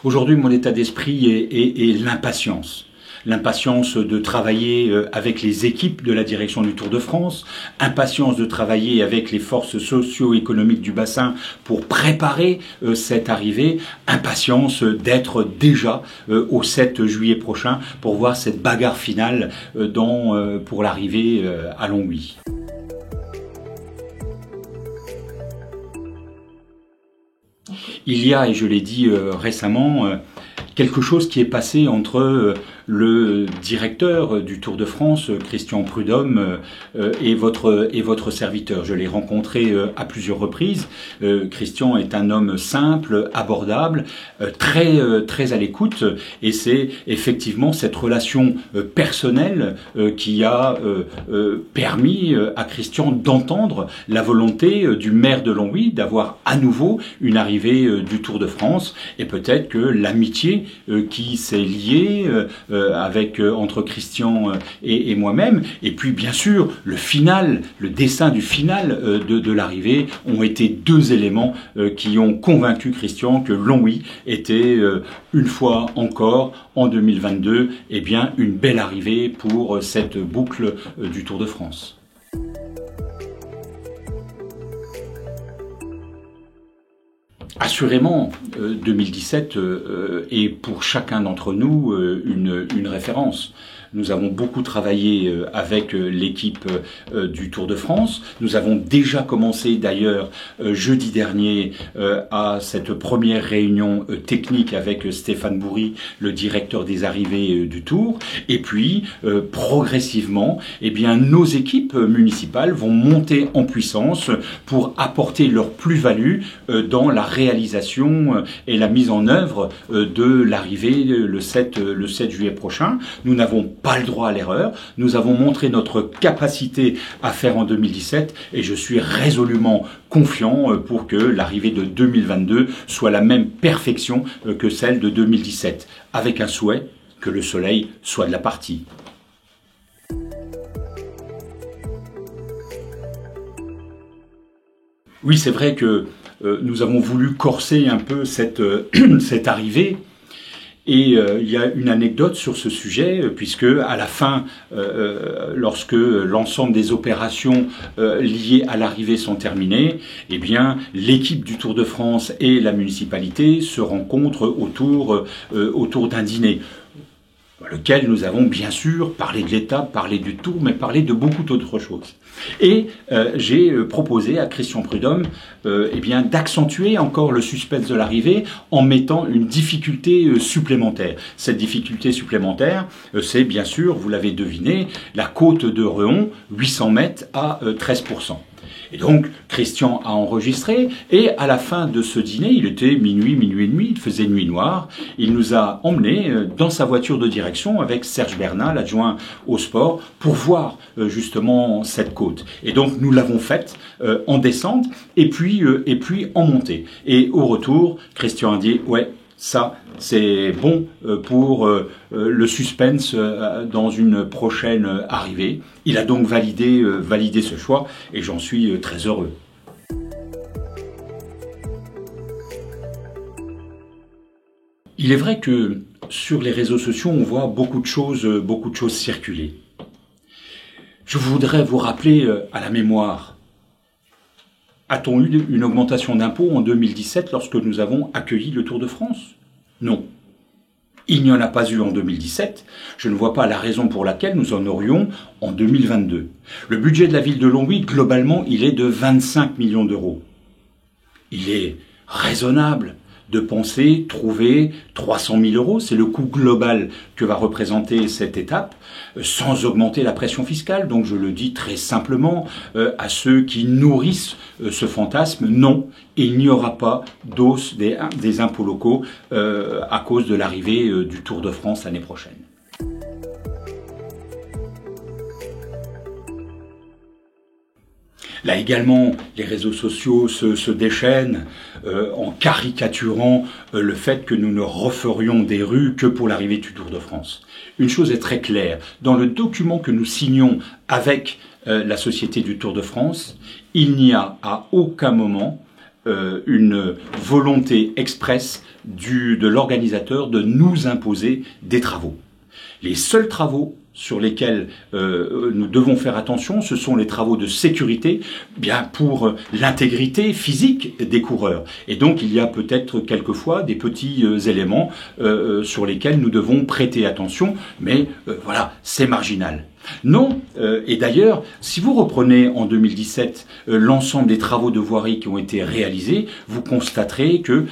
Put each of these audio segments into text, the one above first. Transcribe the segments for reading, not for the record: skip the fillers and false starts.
Aujourd'hui, mon état d'esprit est l'impatience. L'impatience de travailler avec les équipes de la direction du Tour de France, impatience de travailler avec les forces socio-économiques du bassin pour préparer cette arrivée, impatience d'être déjà au 7 juillet prochain pour voir cette bagarre finale pour l'arrivée à Longwy. Il y a, et je l'ai dit récemment, quelque chose qui est passé entre le directeur du Tour de France, Christian Prudhomme, et votre serviteur. Je l'ai rencontré à plusieurs reprises. Christian est un homme simple, abordable, très à l'écoute, et c'est effectivement cette relation personnelle qui a permis à Christian d'entendre la volonté du maire de Longwy d'avoir à nouveau une arrivée du Tour de France, et peut-être que l'amitié qui s'est liée entre Christian et moi-même, et puis bien sûr le dessin du final de l'arrivée ont été deux éléments qui ont convaincu Christian que Longwy était une fois encore en 2022 une belle arrivée pour cette boucle du Tour de France. Assurément, 2017 est pour chacun d'entre nous une référence. Nous avons beaucoup travaillé avec l'équipe du Tour de France. Nous avons déjà commencé d'ailleurs jeudi dernier à cette première réunion technique avec Stéphane Bourry, le directeur des arrivées du Tour. Et puis, progressivement, nos équipes municipales vont monter en puissance pour apporter leur plus-value dans la réalisation et la mise en œuvre de l'arrivée le 7 juillet prochain. Nous n'avons pas le droit à l'erreur. Nous avons montré notre capacité à faire en 2017 et je suis résolument confiant pour que l'arrivée de 2022 soit la même perfection que celle de 2017, avec un souhait que le soleil soit de la partie. Oui, c'est vrai que nous avons voulu corser un peu cette arrivée. Et il y a une anecdote sur ce sujet, puisque à la fin, lorsque l'ensemble des opérations liées à l'arrivée sont terminées, l'équipe du Tour de France et la municipalité se rencontrent autour d'un dîner, lequel nous avons bien sûr parlé de l'étape, parlé du Tour, mais parlé de beaucoup d'autres choses. Et j'ai proposé à Christian Prudhomme d'accentuer encore le suspense de l'arrivée en mettant une difficulté supplémentaire. Cette difficulté supplémentaire, c'est bien sûr, vous l'avez deviné, la côte de Rhéon, 800 mètres à 13%. Et donc, Christian a enregistré, et à la fin de ce dîner, il était minuit et demi, il faisait nuit noire, il nous a emmenés dans sa voiture de direction avec Serge Bernat, l'adjoint au sport, pour voir justement cette côte. Et donc, nous l'avons faite en descente, et puis en montée. Et au retour, Christian a dit, ouais, ça, c'est bon pour le suspense dans une prochaine arrivée. Il a donc validé ce choix et j'en suis très heureux. Il est vrai que sur les réseaux sociaux, on voit beaucoup de choses circuler. Je voudrais vous rappeler à la mémoire. A-t-on eu une augmentation d'impôts en 2017 lorsque nous avons accueilli le Tour de France? Non. Il n'y en a pas eu en 2017. Je ne vois pas la raison pour laquelle nous en aurions en 2022. Le budget de la ville de Longwy, globalement, il est de 25 millions d'euros. Il est raisonnable de penser trouver 300 000 euros, c'est le coût global que va représenter cette étape, sans augmenter la pression fiscale. Donc je le dis très simplement à ceux qui nourrissent ce fantasme, non, il n'y aura pas d'hausse des impôts locaux à cause de l'arrivée du Tour de France l'année prochaine. Là également, les réseaux sociaux se déchaînent en caricaturant le fait que nous ne referions des rues que pour l'arrivée du Tour de France. Une chose est très claire, dans le document que nous signons avec la Société du Tour de France, il n'y a à aucun moment une volonté expresse de l'organisateur de nous imposer des travaux. Les seuls travaux sur lesquels nous devons faire attention, ce sont les travaux de sécurité, bien pour l'intégrité physique des coureurs. Et donc il y a peut-être quelquefois des petits éléments sur lesquels nous devons prêter attention, mais voilà, c'est marginal. Non, et d'ailleurs, si vous reprenez en 2017 l'ensemble des travaux de voirie qui ont été réalisés, vous constaterez que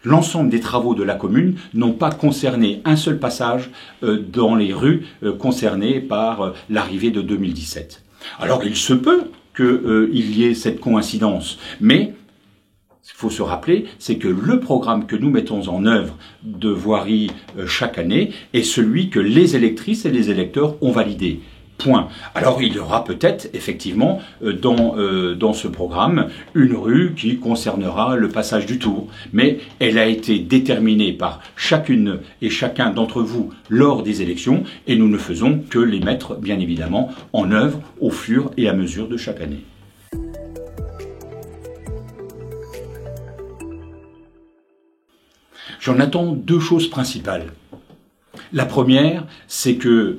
l'ensemble des travaux de la commune n'ont pas concerné un seul passage dans les rues concernées par l'arrivée de 2017. Alors il se peut qu'il y ait cette coïncidence, mais il faut se rappeler, c'est que le programme que nous mettons en œuvre de voirie chaque année est celui que les électrices et les électeurs ont validé. Point. Alors il y aura peut-être effectivement dans ce programme une rue qui concernera le passage du Tour, mais elle a été déterminée par chacune et chacun d'entre vous lors des élections et nous ne faisons que les mettre bien évidemment en œuvre au fur et à mesure de chaque année. J'en attends deux choses principales. La première, c'est que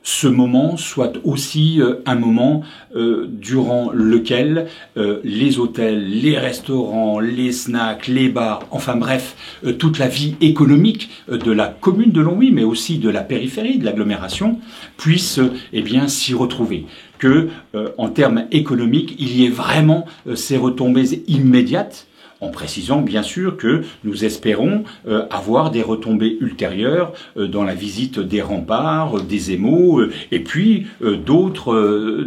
ce moment soit aussi un moment durant lequel les hôtels, les restaurants, les snacks, les bars, enfin bref, toute la vie économique de la commune de Longwy, mais aussi de la périphérie, de l'agglomération, puisse s'y retrouver. Que en termes économiques, il y ait vraiment ces retombées immédiates, en précisant bien sûr que nous espérons avoir des retombées ultérieures dans la visite des remparts, des émaux, et puis d'autres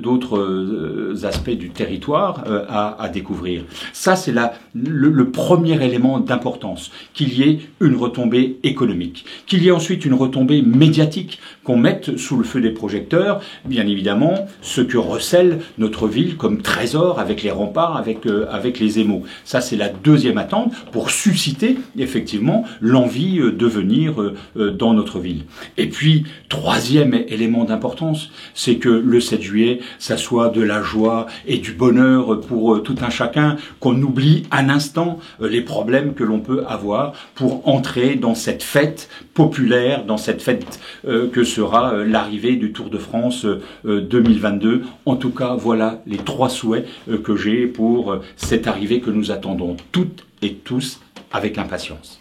aspects du territoire à découvrir. Ça, c'est le premier élément d'importance, qu'il y ait une retombée économique, qu'il y ait ensuite une retombée médiatique, qu'on mette sous le feu des projecteurs, bien évidemment, ce que recèle notre ville comme trésor avec les remparts, avec les émaux. Ça, c'est la deuxième attente pour susciter effectivement l'envie de venir dans notre ville. Et puis, troisième élément d'importance, c'est que le 7 juillet, ça soit de la joie et du bonheur pour tout un chacun, qu'on oublie un instant les problèmes que l'on peut avoir pour entrer dans cette fête populaire, dans cette fête que sera l'arrivée du Tour de France 2022. En tout cas, voilà les trois souhaits que j'ai pour cette arrivée que nous attendons toutes et tous avec impatience.